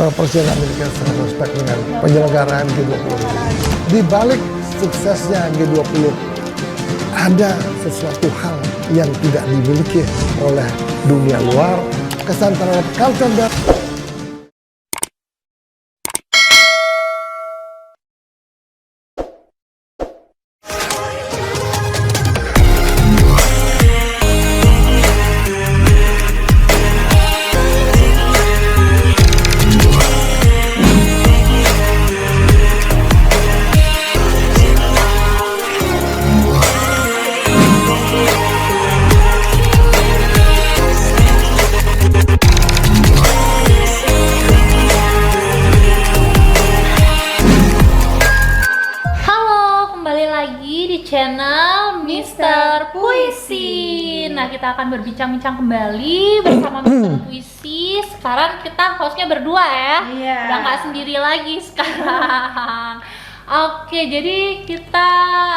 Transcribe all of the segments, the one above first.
Presiden Amerika sangat respect dengan penyelenggaraan G20 ini. Di balik suksesnya G20, ada sesuatu hal yang tidak dimiliki oleh dunia luar, kesan terhadap culture dan channel Mister Puisi. Nah, kita akan berbincang-bincang kembali bersama Mister Puisi. Sekarang kita hostnya berdua ya. Iya. Udah nggak sendiri lagi sekarang. Oke, jadi kita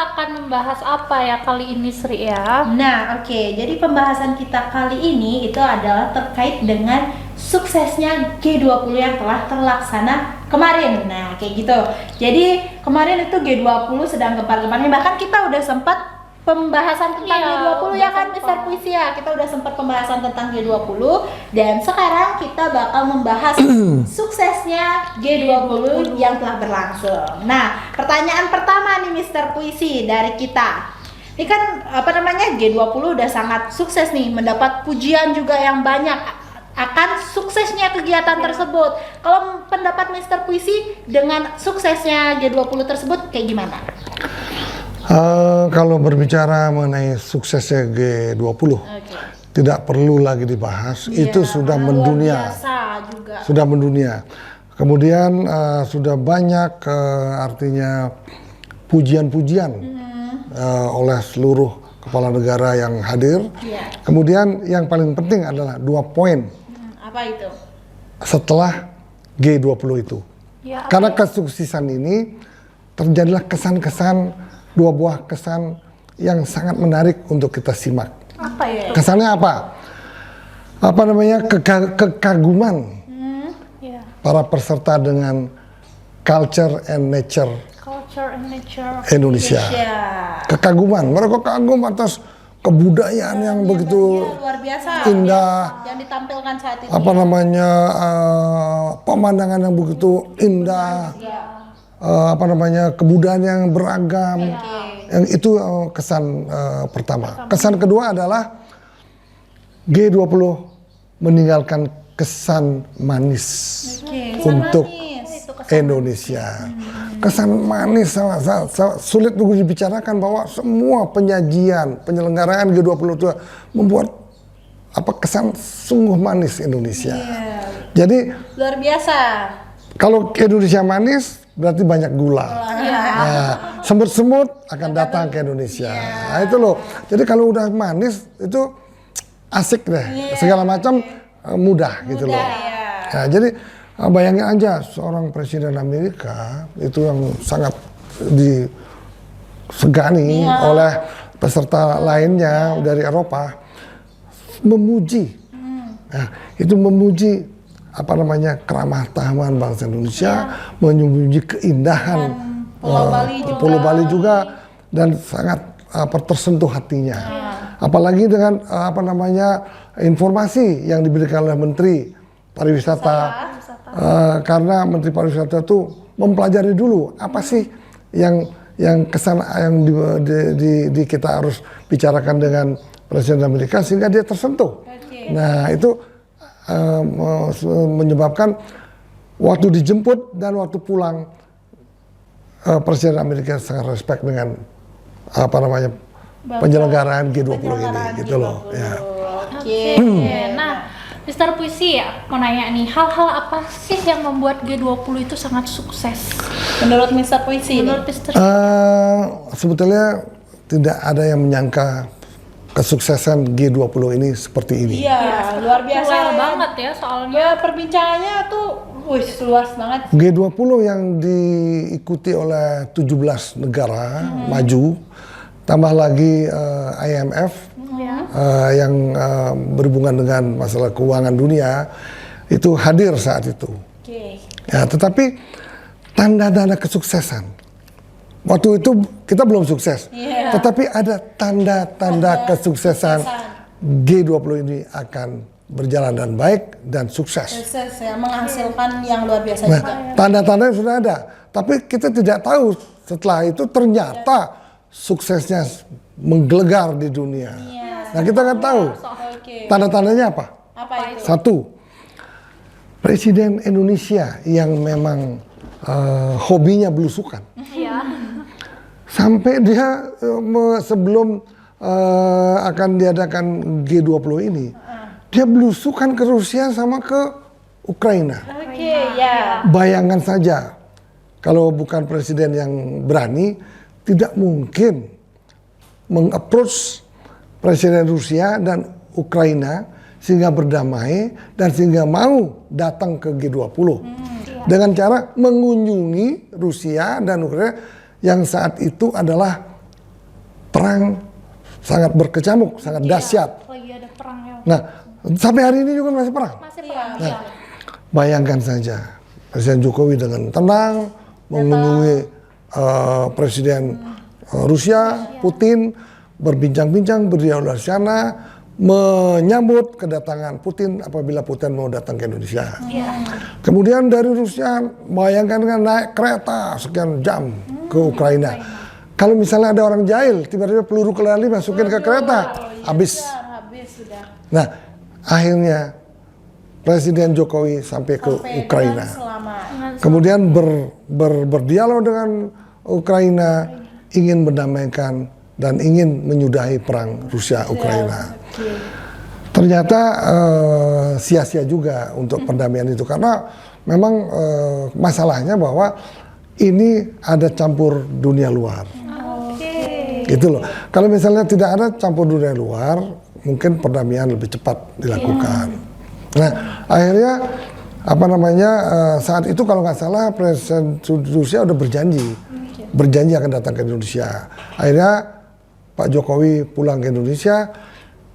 akan membahas apa ya kali ini, Sri ya? Nah, oke. Jadi pembahasan kita kali ini itu adalah terkait dengan suksesnya G20 yang telah terlaksana kemarin. Nah, kayak gitu. Jadi kemarin itu G20 sedang gempar-gemparnya. Bahkan kita udah sempat pembahasan tentang G20 ya kan, Mister Puisi ya. Kita udah sempat pembahasan tentang G20 dan sekarang kita bakal membahas suksesnya G20 yang telah berlangsung. Nah, pertanyaan pertama nih Mister Puisi dari kita. Ini kan G20 udah sangat sukses nih, mendapat pujian juga yang banyak akan suksesnya kegiatan tersebut. Kalau pendapat Mister Puisi dengan suksesnya G20 tersebut kayak gimana? Kalau berbicara mengenai suksesnya G20, tidak perlu lagi dibahas. Itu sudah mendunia. Juga. Sudah mendunia. Kemudian sudah banyak artinya pujian-pujian oleh seluruh kepala negara yang hadir. Kemudian yang paling penting adalah 2 poin. Apa itu? Setelah G20 itu. Karena kesuksesan ini terjadilah kesan-kesan, 2 buah kesan yang sangat menarik untuk kita simak. Apa ya? Kesannya apa? Kekaguman para peserta dengan culture and nature Indonesia. Kekaguman, mereka kagum atas kebudayaan yang begitu luar biasa, indah, yang ditampilkan saat itu. Pemandangan yang begitu indah, kebudayaan yang beragam. Yang itu kesan pertama. Kesan kedua adalah G20 meninggalkan kesan manis untuk Indonesia. Kesan manis sulit untuk dibicarakan bahwa semua penyajian penyelenggaraan G20 itu membuat kesan sungguh manis Indonesia. Jadi luar biasa. Kalau Indonesia manis berarti banyak gula. Nah, semut-semut akan datang ke Indonesia. Nah, itu loh. Jadi kalau udah manis itu asik deh. Segala macam mudah gitu loh. Nah, jadi bayangin aja seorang presiden Amerika itu yang sangat disegani oleh peserta lainnya dari Eropa memuji. Nah, itu memuji keramah tamahan bangsa Indonesia, memuji keindahan Pulau Bali juga dan sangat tersentuh hatinya. Apalagi dengan informasi yang diberikan oleh Menteri Pariwisata. Karena Menteri Pariwisata itu mempelajari dulu apa sih yang kesan yang di kita harus bicarakan dengan Presiden Amerika sehingga dia tersentuh. Nah, itu menyebabkan waktu dijemput dan waktu pulang Presiden Amerika sangat respect dengan penyelenggaraan G20 ini gitu loh. Nah, Mister Puisi ya, mau nanya nih, hal-hal apa sih yang membuat G20 itu sangat sukses? Menurut Mister Puisi? Sebetulnya tidak ada yang menyangka kesuksesan G20 ini seperti ini. Iya, luar biasa banget ya soalnya. Perbincangannya tuh luas banget. G20 yang diikuti oleh 17 negara maju, tambah lagi IMF yang berhubungan dengan masalah keuangan dunia itu hadir saat itu. Oke. Ya, tetapi tanda-tanda kesuksesan. Waktu itu kita belum sukses, tetapi ada tanda-tanda kesuksesan G20 ini akan berjalan dan baik dan sukses. Sukses ya, menghasilkan yang luar biasa Nah, juga. tanda-tandanya sudah ada, tapi kita tidak tahu setelah itu ternyata suksesnya menggelegar di dunia. Nah, kita nggak tahu. Oke. Tanda-tandanya apa? Apa itu? Satu, Presiden Indonesia yang memang hobinya belusukan. Iya. Sampai dia sebelum akan diadakan G20 ini, dia belusukan ke Rusia sama ke Ukraina. Oke, ya. Bayangkan saja, kalau bukan presiden yang berani, tidak mungkin meng-approach presiden Rusia dan Ukraina sehingga berdamai dan sehingga mau datang ke G20 dengan cara mengunjungi Rusia dan Ukraina yang saat itu adalah perang sangat berkecamuk, sangat dahsyat. Lagi ada perang ya. Nah, sampai hari ini juga masih perang. Masih perang. Nah, Iya. bayangkan saja Presiden Jokowi dengan tenang mengunjungi Presiden Rusia, Putin, berbincang-bincang, berdialog di sana, menyambut kedatangan Putin apabila Putin mau datang ke Indonesia. Kemudian dari Rusia, bayangkan kan naik kereta sekian jam ke Ukraina. Kalau misalnya ada orang jahil, tiba-tiba peluru kelali masukin ke kereta, habis. Habis sudah. Nah, akhirnya Presiden Jokowi sampai ke Ukraina. Selamat. Kemudian berdialog dengan Ukraina, ingin mendamaikan dan ingin menyudahi perang Rusia-Ukraina. Ternyata sia-sia juga untuk perdamaian itu karena memang masalahnya bahwa ini ada campur dunia luar. Gitu loh. Kalau misalnya tidak ada campur dunia luar, mungkin perdamaian lebih cepat dilakukan. Nah, akhirnya apa namanya saat itu kalau nggak salah Presiden Rusia udah berjanji akan datang ke Indonesia. Akhirnya Pak Jokowi pulang ke Indonesia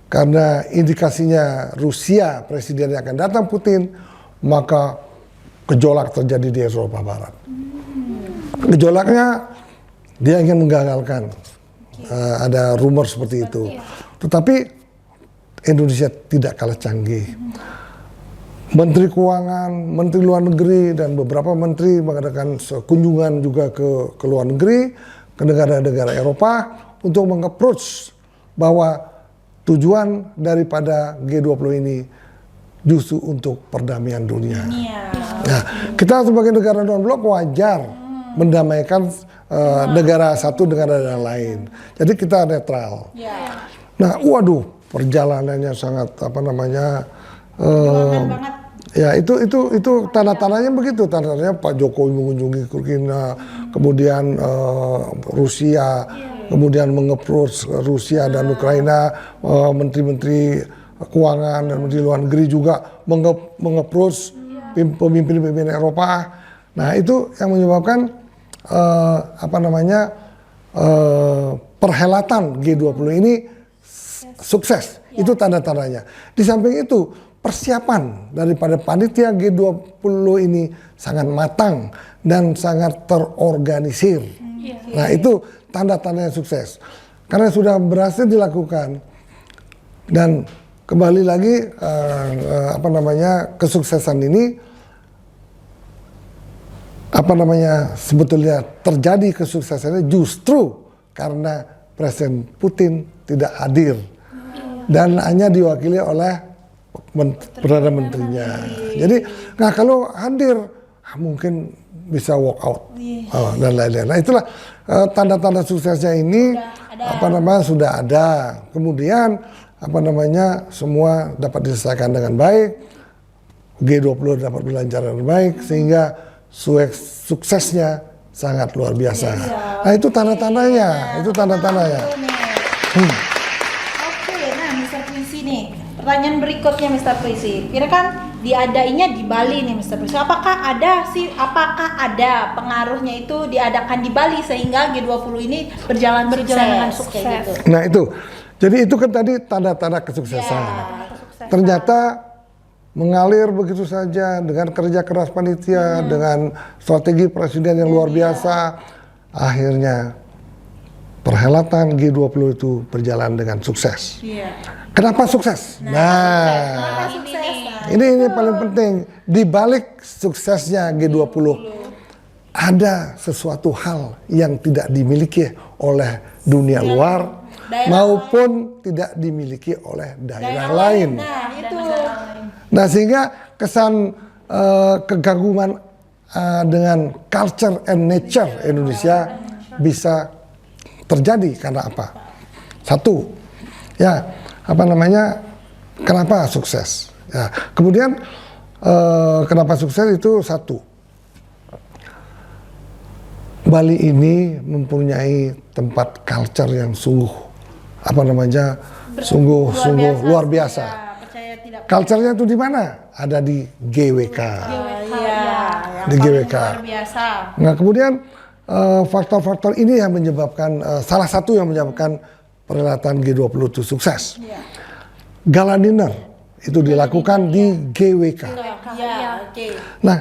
karena indikasinya Rusia presidennya akan datang Putin, maka gejolak terjadi di Eropa Barat. Gejolaknya dia ingin menggagalkan. Ada rumor seperti itu. Tetapi Indonesia tidak kalah canggih. Menteri Keuangan, Menteri Luar Negeri, dan beberapa menteri mengadakan kunjungan juga ke luar negeri, ke negara-negara Eropa untuk meng-approach bahwa tujuan daripada G20 ini justru untuk perdamaian dunia. Nah, kita sebagai negara non-blok wajar mendamaikan negara satu dengan negara lain. Jadi kita netral. Nah, waduh, perjalanannya sangat apa namanya? Ya itu tanda-tandanya begitu, tanda-tandanya Pak Jokowi mengunjungi Ukraina, kemudian Rusia, kemudian meng-approach Rusia dan Ukraina, menteri-menteri keuangan dan menteri luar negeri juga meng-approach pemimpin-pemimpin Eropa. Nah itu yang menyebabkan perhelatan G20 ini sukses. Itu tanda-tandanya. Di samping itu persiapan daripada panitia G20 ini sangat matang dan sangat terorganisir. Nah itu tanda-tandanya sukses. Karena sudah berhasil dilakukan dan kembali lagi kesuksesan ini sebetulnya terjadi kesuksesannya justru karena Presiden Putin tidak hadir dan hanya diwakili oleh Perdana Menterinya. Jadi, nah kalau hadir mungkin bisa walk out dan lain-lain. Nah itulah tanda-tanda suksesnya ini sudah ada. Kemudian semua dapat diselesaikan dengan baik. G20 dapat berlancar dengan baik sehingga suksesnya sangat luar biasa. Nah itu tanda-tandanya, Oke, nah Mr. Puisi nih, pertanyaan berikutnya Mr. Puisi. Kira kan diadainya di Bali nih Mr. Puisi. Apakah ada pengaruhnya itu diadakan di Bali sehingga G20 ini berjalan dengan sukses? Kayak gitu. Nah itu, jadi itu kan tadi tanda-tanda kesuksesan. Ternyata mengalir begitu saja dengan kerja keras panitia, dengan strategi presiden yang luar biasa. Akhirnya perhelatan G20 itu berjalan dengan sukses. Kenapa sukses? Nah, ini paling penting. Di balik suksesnya G20 ada sesuatu hal yang tidak dimiliki oleh dunia luar maupun tidak dimiliki oleh daerah lain. Nah, sehingga kesan kegaguman dengan culture and nature Indonesia bisa terjadi karena apa? Satu, ya kenapa sukses? Ya, kemudian kenapa sukses itu satu, Bali ini mempunyai tempat culture yang sungguh luar biasa. Culture-nya itu di mana? Ada di GWK. Di GWK. Nah, kemudian faktor-faktor ini yang menyebabkan salah satu yang menyebabkan perhelatan G20 itu sukses. Gala dinner itu dilakukan di GWK. Nah,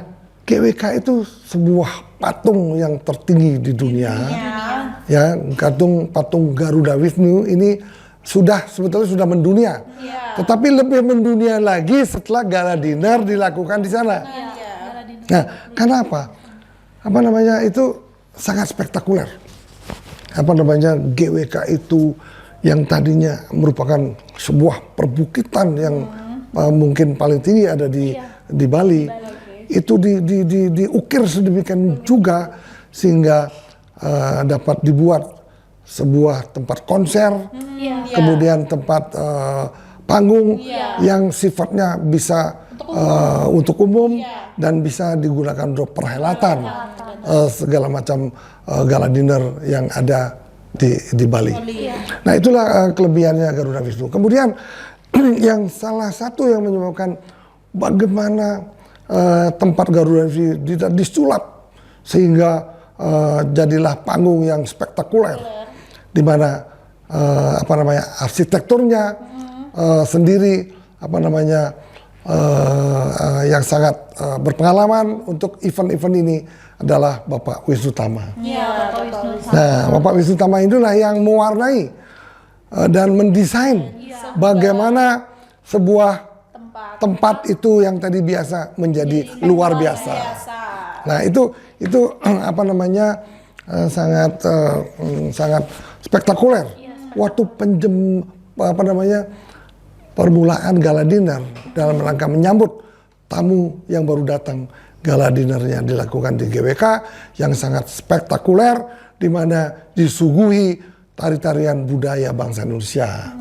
GWK itu sebuah patung yang tertinggi di dunia. Ya, patung Garuda Wisnu ini sebetulnya sudah mendunia. Tetapi lebih mendunia lagi setelah gala dinner dilakukan di sana. Nah, kenapa? Itu sangat spektakuler. GWK itu yang tadinya merupakan sebuah perbukitan yang mungkin paling tinggi ada di Bali. Itu diukir sedemikian juga sehingga dapat dibuat sebuah tempat konser, kemudian tempat panggung yang sifatnya bisa untuk umum dan bisa digunakan untuk perhelatan segala macam gala dinner yang ada di Bali. Nah, itulah kelebihannya Garuda Wisnu. Kemudian yang salah satu yang menyebabkan bagaimana tempat Garuda Wisnu disulap sehingga jadilah panggung yang spektakuler, di mana arsitekturnya sendiri yang sangat berpengalaman untuk event-event ini adalah Bapak Wisnutama. Nah, Bapak Wisnutama itulah yang mewarnai dan mendesain bagaimana sebuah tempat itu yang tadi biasa menjadi luar biasa. Nah, itu sangat spektakuler. Waktu permulaan gala dinner dalam rangka menyambut tamu yang baru datang, gala dinernya dilakukan di GWK yang sangat spektakuler, di mana disuguhi tari-tarian budaya bangsa Indonesia.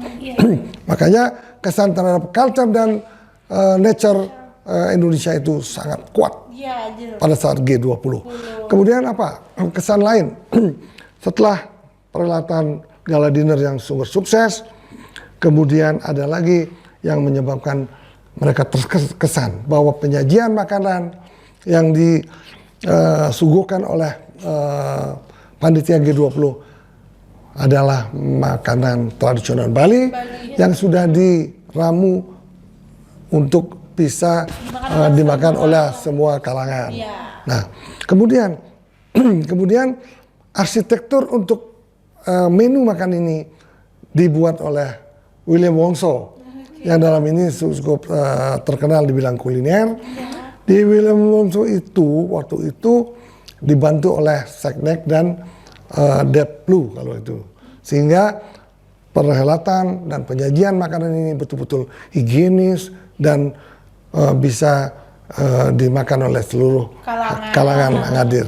Makanya kesan terhadap culture dan nature Indonesia itu sangat kuat pada saat G20. Kemudian kesan lain setelah perhelatan gala dinner yang sungguh sukses, kemudian ada lagi yang menyebabkan mereka terkesan bahwa penyajian makanan yang disuguhkan oleh panitia G20 adalah makanan tradisional Bali yang sudah diramu untuk bisa dimakan oleh semua kalangan. Nah, kemudian arsitektur untuk menu makan ini dibuat oleh William Wongso yang dalam ini cukup terkenal di bidang kuliner. Di William Wongso itu waktu itu dibantu oleh Seknek dan Deplu kalau itu, sehingga perhelatan dan penyajian makanan ini betul-betul higienis dan bisa dimakan oleh seluruh kalangan yang hadir.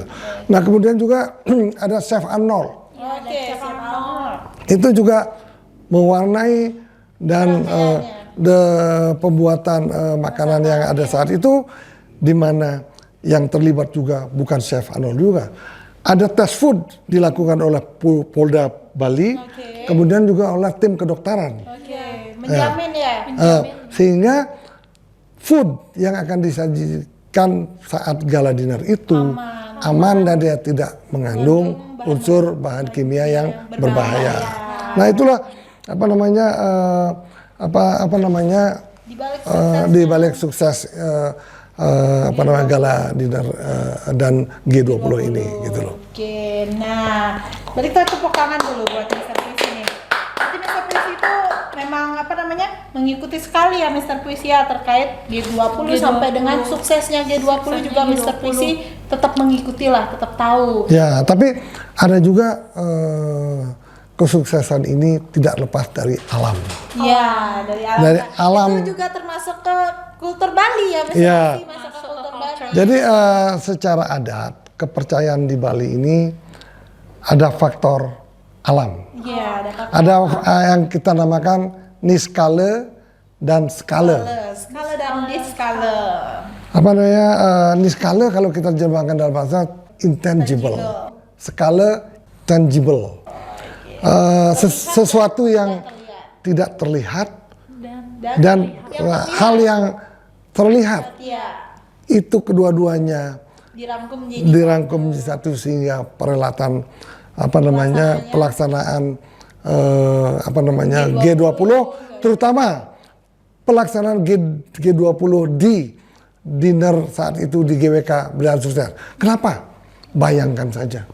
Nah, kemudian juga ada Chef Arnold. Itu juga mewarnai dan pembuatan makanan yang ada saat itu, di mana yang terlibat juga bukan Chef Arnold juga. Ada test food dilakukan oleh Polda Bali, kemudian juga oleh tim kedokteran. Menjamin sehingga food yang akan disajikan saat gala dinner itu aman dan dia tidak mengandung unsur bahan kimia yang berbahaya. Nah, itulah di balik sukses apa namanya gala dinner dan G20 ini gitu loh. Oke, nah berarti kita tepuk tangan dulu buat Mr. Puisi nih. Berarti Mr. Puisi itu memang apa namanya mengikuti sekali ya Mr. Puisi ya terkait G20 sampai dengan suksesnya G20 juga Mr. Puisi tetap mengikuti lah, tetap tahu. Ya, tapi ada juga kesuksesan ini tidak lepas dari alam. Iya, dari alam. Dari alam. Itu juga termasuk ke kultur Bali ya Mr. Ya. Puisi, masuk ke kultur Bali. Jadi secara adat kepercayaan di Bali ini ada faktor alam. Iya, Ada yang kita namakan niskale dan skale. skala dan diskala. Apa namanya niskale kalau kita terjemahkan dalam bahasa intangible, skale tangible. Sesuatu yang tidak terlihat dan hal yang terlihat itu kedua-duanya dirangkum di satu sehingga perhelatan apa namanya pelaksanaan apa namanya G20 terutama pelaksanaan G20 di dinner saat itu di GWK berjalan sukses. Kenapa? Bayangkan saja.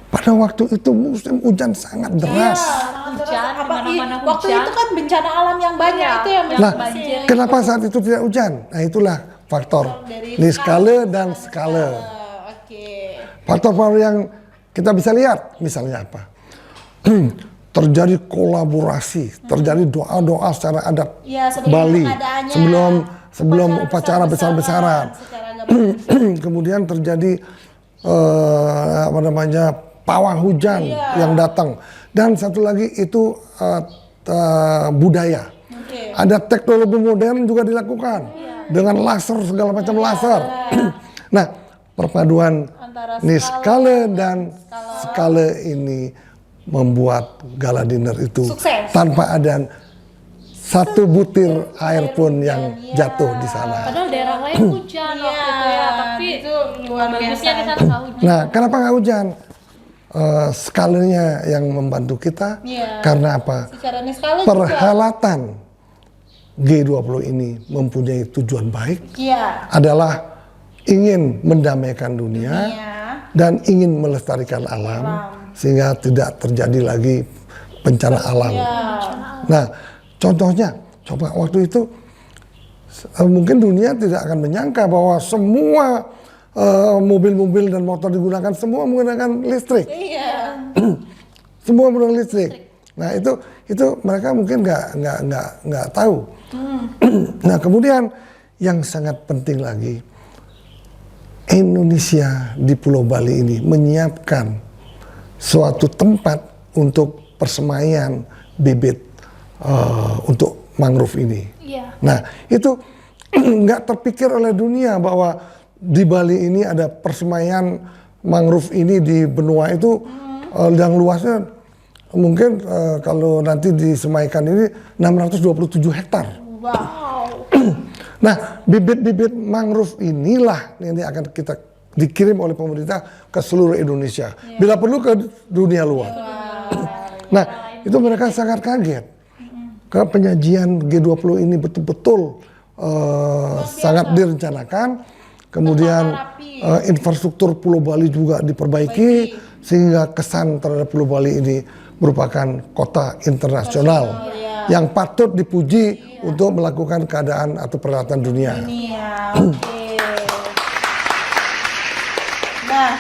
Pada waktu itu musim hujan sangat deras. Waktu itu kan bencana alam yang banyak itu yang Nah, kenapa saat itu tidak hujan? Nah, itulah faktor niskale dan skale. Faktor-faktor yang kita bisa lihat, misalnya apa? Terjadi kolaborasi, terjadi doa-doa secara adat Bali sebelum upacara besar-besaran. Kemudian terjadi apa namanya pawang hujan yang datang, dan satu lagi itu budaya. Ada teknologi modern juga dilakukan dengan laser, segala macam laser. Nah, perpaduan niskale dan skale ini membuat gala dinner itu sukses. Tanpa ada satu butir air pun yang jatuh di sana. Padahal daerah lain hujan waktu itu ya, tapi itu luar bagusnya biasa. di sana nggak hujan. Nah, kenapa nggak hujan? Skalanya yang membantu kita. Karena apa? Secara niskala Perhelatan G20 ini mempunyai tujuan baik. Adalah ingin mendamaikan dunia dan ingin melestarikan alam sehingga tidak terjadi lagi bencana alam. Nah, contohnya, coba waktu itu mungkin dunia tidak akan menyangka bahwa semua mobil-mobil dan motor digunakan semua menggunakan listrik. Semua menggunakan listrik. Nah, itu mereka mungkin nggak tahu. Nah, kemudian yang sangat penting lagi, Indonesia di Pulau Bali ini menyiapkan suatu tempat untuk persemaian bibit untuk mangrove ini. Nah, itu nggak terpikir oleh dunia bahwa di Bali ini ada persemaian mangrove ini di benua itu yang luasnya mungkin kalau nanti disemaikan ini 627 hektar. Nah, bibit-bibit mangrove inilah yang akan kita dikirim oleh pemerintah ke seluruh Indonesia. Bila perlu ke dunia luar. Nah, itu mereka sangat kaget. Ke penyajian G20 ini betul-betul sangat direncanakan. Kemudian infrastruktur Pulau Bali juga diperbaiki sehingga kesan terhadap Pulau Bali ini merupakan kota internasional yang patut dipuji untuk melakukan keadaan atau perhelatan dunia. Nah,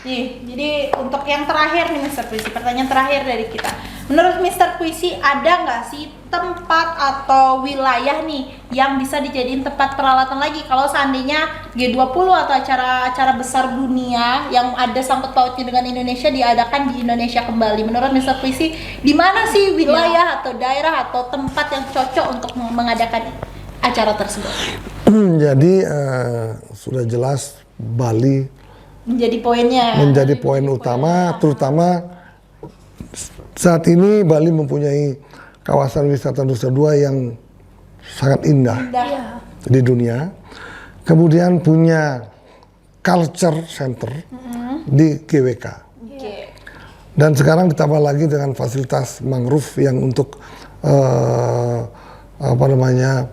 jadi untuk yang terakhir nih Mr. Puisi, pertanyaan terakhir dari kita. Menurut Mr. Puisi, ada nggak sih tempat atau wilayah nih yang bisa dijadiin tempat peralatan lagi kalau seandainya G20 atau acara-acara besar dunia yang ada sangkut pautnya dengan Indonesia diadakan di Indonesia kembali? Menurut Mr. Puisi, di mana sih wilayah atau daerah atau tempat yang cocok untuk mengadakan acara tersebut? Jadi sudah jelas Bali menjadi poin utama, terutama saat ini Bali mempunyai kawasan wisata Nusa Dua yang sangat indah di dunia. Kemudian punya culture center di GWK. Dan sekarang ditambah lagi dengan fasilitas mangrove yang untuk apa namanya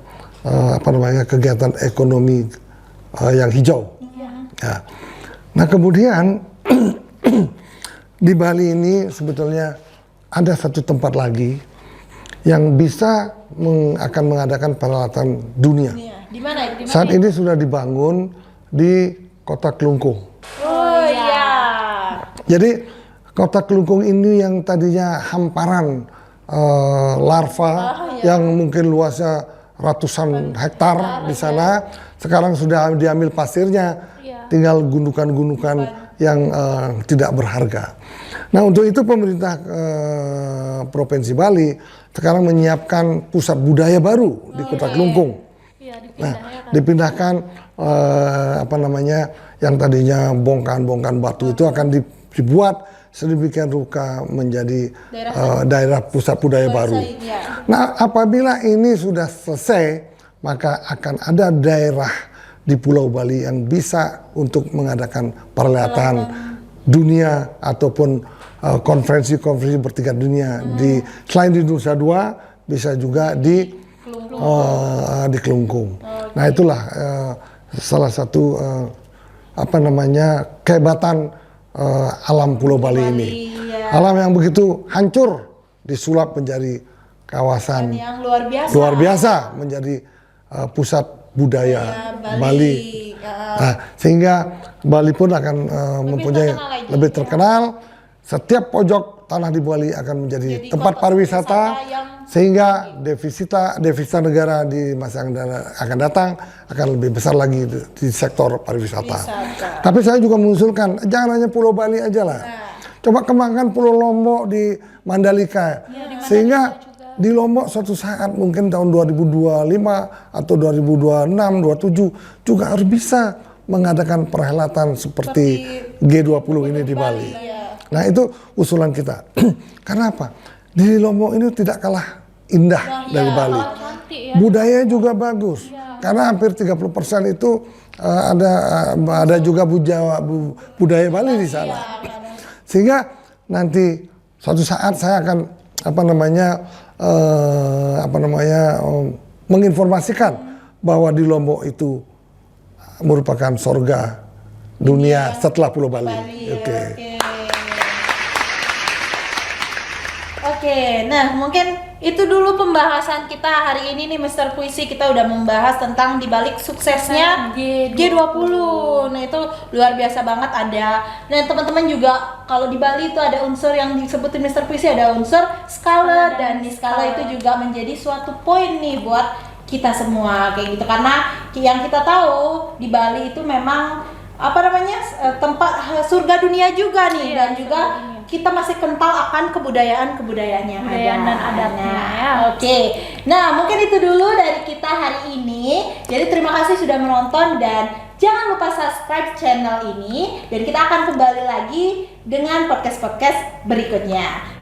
kegiatan ekonomi yang hijau. Ya. Nah kemudian di Bali ini sebetulnya ada satu tempat lagi yang bisa akan mengadakan perhelatan dunia. Di mana? Saat ini sudah dibangun di Kota Kelungkung. Oh iya. Jadi Kota Kelungkung ini yang tadinya hamparan larva yang mungkin luasnya ratusan hektar di sana, sekarang sudah diambil pasirnya, tinggal gundukan-gundukan yang tidak berharga. Nah untuk itu pemerintah Provinsi Bali sekarang menyiapkan pusat budaya baru di Kota Kelungkung. Nah dipindahkan yang tadinya bongkahan-bongkahan batu itu akan dibuat sedemikian rupa menjadi daerah pusat budaya baru. Nah apabila ini sudah selesai, maka akan ada daerah di Pulau Bali yang bisa untuk mengadakan perhelatan dunia ataupun konferensi-konferensi bertingkat dunia selain di Nusa Dua, bisa juga di Kelungkung. Nah itulah salah satu kehebatan alam Pulau Bali ini. Alam yang begitu hancur disulap menjadi kawasan yang luar biasa menjadi pusat budaya Bali. Nah, sehingga Bali pun akan mempunyai lebih terkenal. Setiap pojok tanah di Bali akan menjadi tempat pariwisata, sehingga devisa negara di masa yang akan datang akan lebih besar lagi di sektor pariwisata. Tapi saya juga mengusulkan jangan hanya Pulau Bali aja lah. Coba kembangkan Pulau Lombok di Mandalika, sehingga di Lombok suatu saat mungkin tahun 2025 atau 2026, 2027 juga harus bisa mengadakan perhelatan seperti G20 ini di Bali. Nah itu usulan kita. Karena apa? Di Lombok ini tidak kalah indah dari Bali. Budaya juga bagus. Karena hampir 30% itu ada juga budaya Bali di sana. Sehingga nanti suatu saat saya akan menginformasikan bahwa di Lombok itu merupakan surga dunia setelah Pulau Bali. Oke, nah mungkin itu dulu pembahasan kita hari ini nih Mr. Puisi. Kita udah membahas tentang dibalik suksesnya G20. Nah itu luar biasa banget ada. Nah teman-teman juga kalau di Bali itu ada unsur yang disebutin Mr. Puisi, ada unsur skala, dan di skala itu juga menjadi suatu poin nih buat kita semua kayak gitu. Karena yang kita tahu di Bali itu memang tempat surga dunia juga nih, dan juga kita masih kental akan kebudayaan-kebudayaannya dan adatnya ya. Oke. Nah, mungkin itu dulu dari kita hari ini. Jadi terima kasih sudah menonton dan jangan lupa subscribe channel ini dan kita akan kembali lagi dengan podcast-podcast berikutnya.